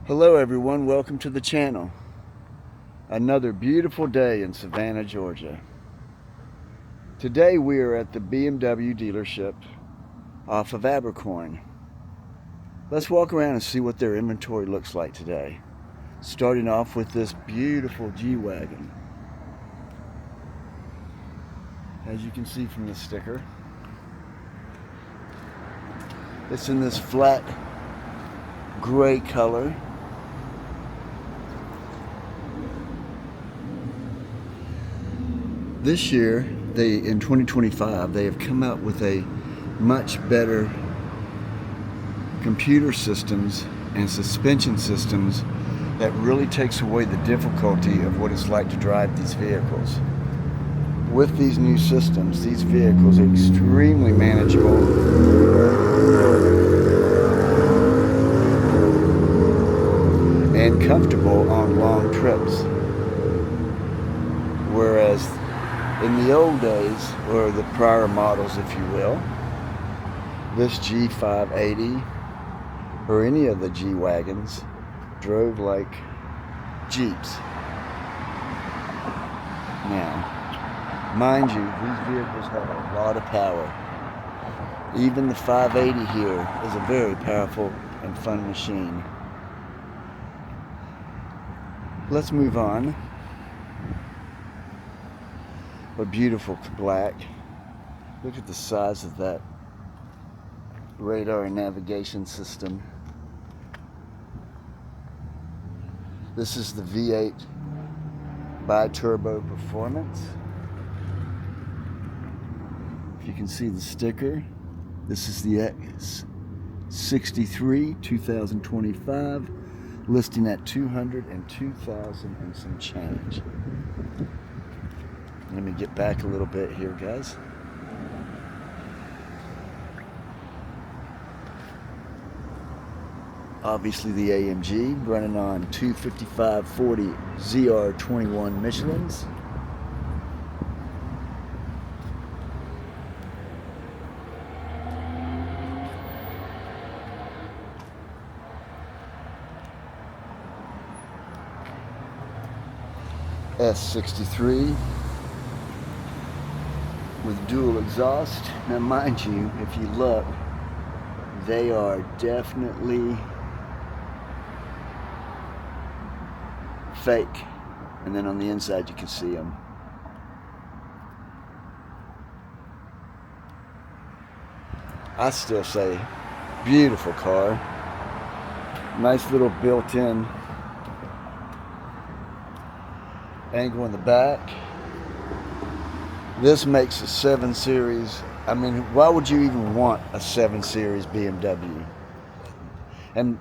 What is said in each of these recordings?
Hello everyone, welcome to the channel. Another beautiful day in Savannah, Georgia. Today we are at the BMW dealership off of Abercorn. Let's walk around and see what their inventory looks like today. Starting off with this beautiful G-Wagon. As you can see from the sticker, it's in this flat gray color. This year, in 2025, they have come out with a much better computer systems and suspension systems that really takes away the difficulty of what it's like to drive these vehicles. With these new systems, these vehicles are extremely manageable and comfortable on long trips. Whereas in the old days, or the prior models if you will, this G580 or any of the G-Wagons drove like Jeeps. Now, mind you, these vehicles have a lot of power. Even the 580 here is a very powerful and fun machine. Let's move on. A beautiful black. Look at the size of that radar and navigation system. This is the V8 bi-turbo performance. If you can see the sticker, this is the X63 2025, listing at $202,000 and some change. Let me get back a little bit here, guys. Obviously the AMG running on 255/40 ZR21 Michelins. S63 with dual exhaust. Now mind you, if you look, they are definitely fake, and then on the inside you can see them. I still say beautiful car, nice little built-in angle in the back. This makes a 7 Series. I mean, why would you even want a 7 Series BMW? And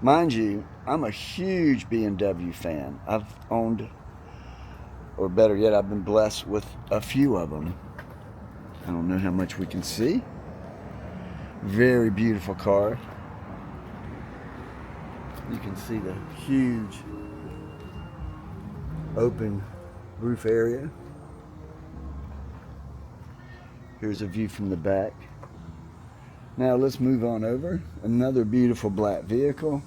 mind you, I'm a huge BMW fan. I've owned, or better yet, I've been blessed with a few of them. I don't know how much we can see. Very beautiful car. You can see the huge open roof area. Here's a view from the back. Now let's move on over. Another beautiful black vehicle.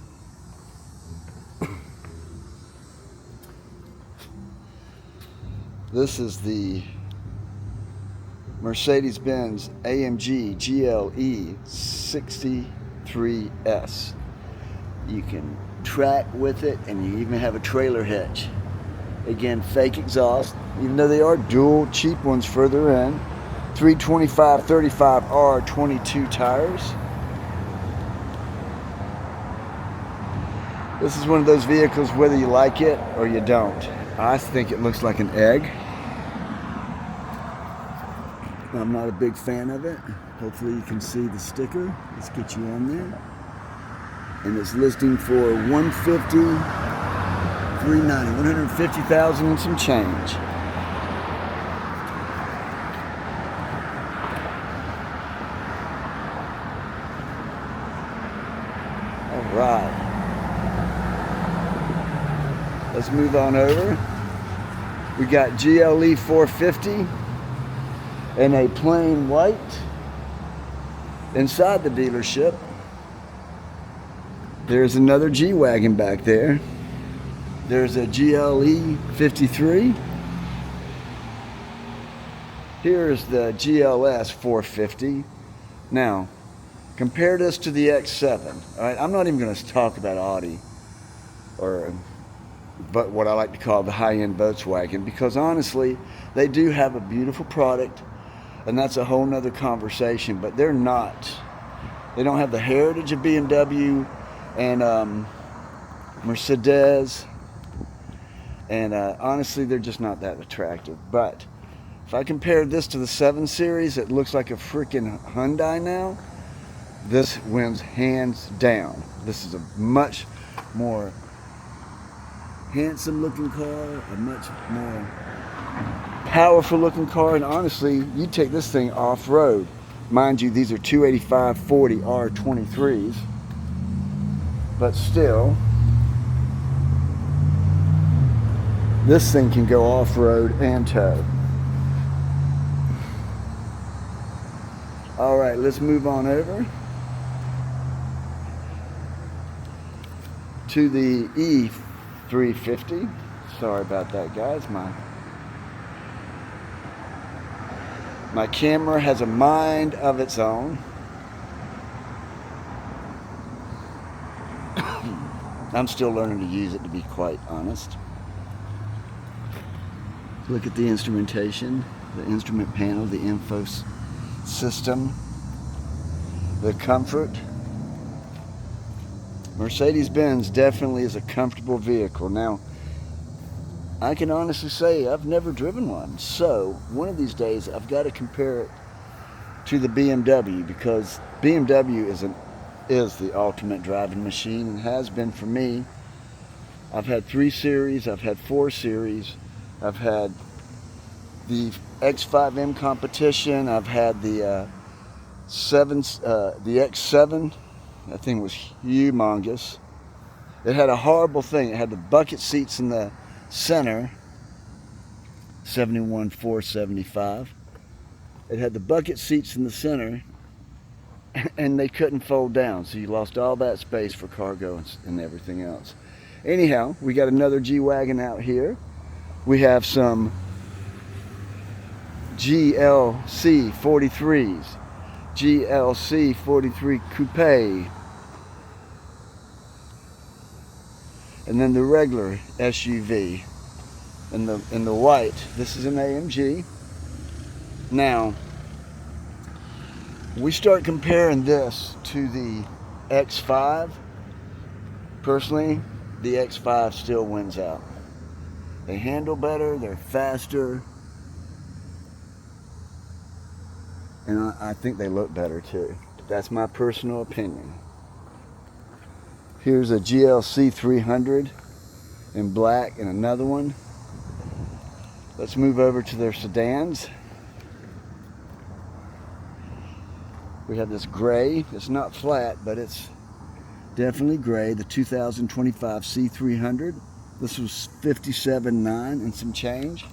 This is the Mercedes-Benz AMG GLE 63S. You can track with it, and you even have a trailer hitch. Again, fake exhaust, even though they are dual cheap ones further in. 325/35 R22 tires. This is one of those vehicles, whether you like it or you don't. I think it looks like an egg. I'm not a big fan of it. Hopefully you can see the sticker. Let's get you on there. And it's listing for $150,000 and some change. All right. Let's move on over. We got GLE 450 in a plain white inside the dealership. There's another G-Wagon back there. There's a GLE 53. Here's the GLS 450. Now, compare this to the X7. All right, I'm not even going to talk about Audi, but what I like to call the high-end Volkswagen, because honestly, they do have a beautiful product, and that's a whole nother conversation. But they don't have the heritage of BMW and Mercedes, and honestly, they're just not that attractive. But if I compare this to the 7 Series, it looks like a freaking Hyundai now. This wins hands down. This is a much more handsome looking car, a much more powerful looking car, and honestly, you take this thing off-road. Mind you, these are 285/40 R23s, but still, this thing can go off-road and tow. All right, let's move on over to the E350. Sorry about that, guys. My camera has a mind of its own. I'm still learning to use it, to be quite honest. Look at the instrumentation, the instrument panel, the info system, the comfort. Mercedes-Benz definitely is a comfortable vehicle. Now, I can honestly say I've never driven one, so one of these days I've got to compare it to the BMW, because BMW is the ultimate driving machine and has been for me. I've had 3 Series, I've had 4 Series, I've had the X5M competition, I've had the the X7. That thing was humongous. It had a horrible thing. It had the bucket seats in the center, 71,475. It had the bucket seats in the center, and they couldn't fold down, so you lost all that space for cargo and everything else. Anyhow, we got another G-Wagon out here. We have some GLC 43s, GLC 43 Coupe, and then the regular SUV in the white. This is an AMG. Now, we start comparing this to the X5. Personally, the X5 still wins out. They handle better, they're faster, and I think they look better too. That's my personal opinion. Here's a GLC 300 in black and another one. Let's move over to their sedans. We have this gray. It's not flat, but it's definitely gray. The 2025 C300. This was $57,900 and some change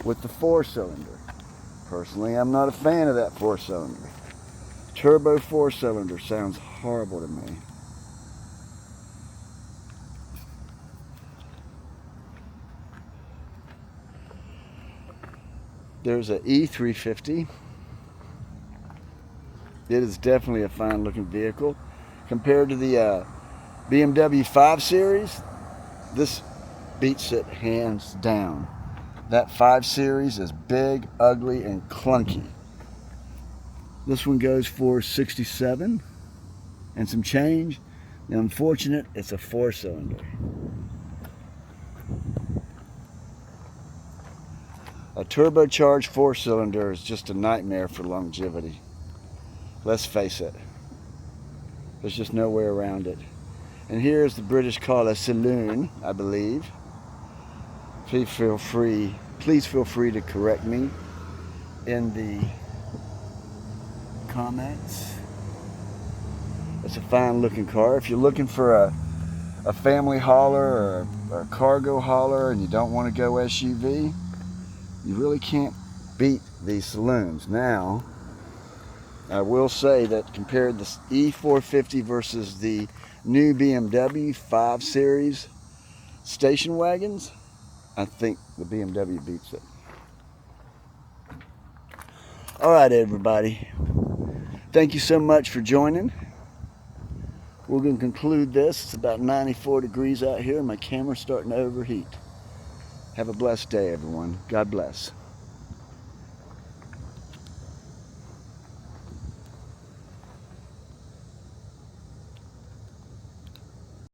with the 4-cylinder. Personally, I'm not a fan of that 4-cylinder. Turbo 4-cylinder sounds horrible to me. There's a E350. It is definitely a fine looking vehicle. Compared to the BMW 5 Series, this beats it hands down. That 5 Series is big, ugly, and clunky. This one goes for $67,000 and some change. The unfortunate, it's a 4-cylinder. A turbocharged 4-cylinder is just a nightmare for longevity. Let's face it. There's just no way around it. And here's the British call a saloon, I believe. Please feel free to correct me in the comments. It's a fine looking car. If you're looking for a family hauler or a cargo hauler and you don't want to go SUV, you really can't beat these saloons. Now, I will say that compared the E450 versus the new BMW 5 Series station wagons, I think the BMW beats it. All right, everybody. Thank you so much for joining. We're going to conclude this. It's about 94 degrees out here, and my camera's starting to overheat. Have a blessed day, everyone. God bless.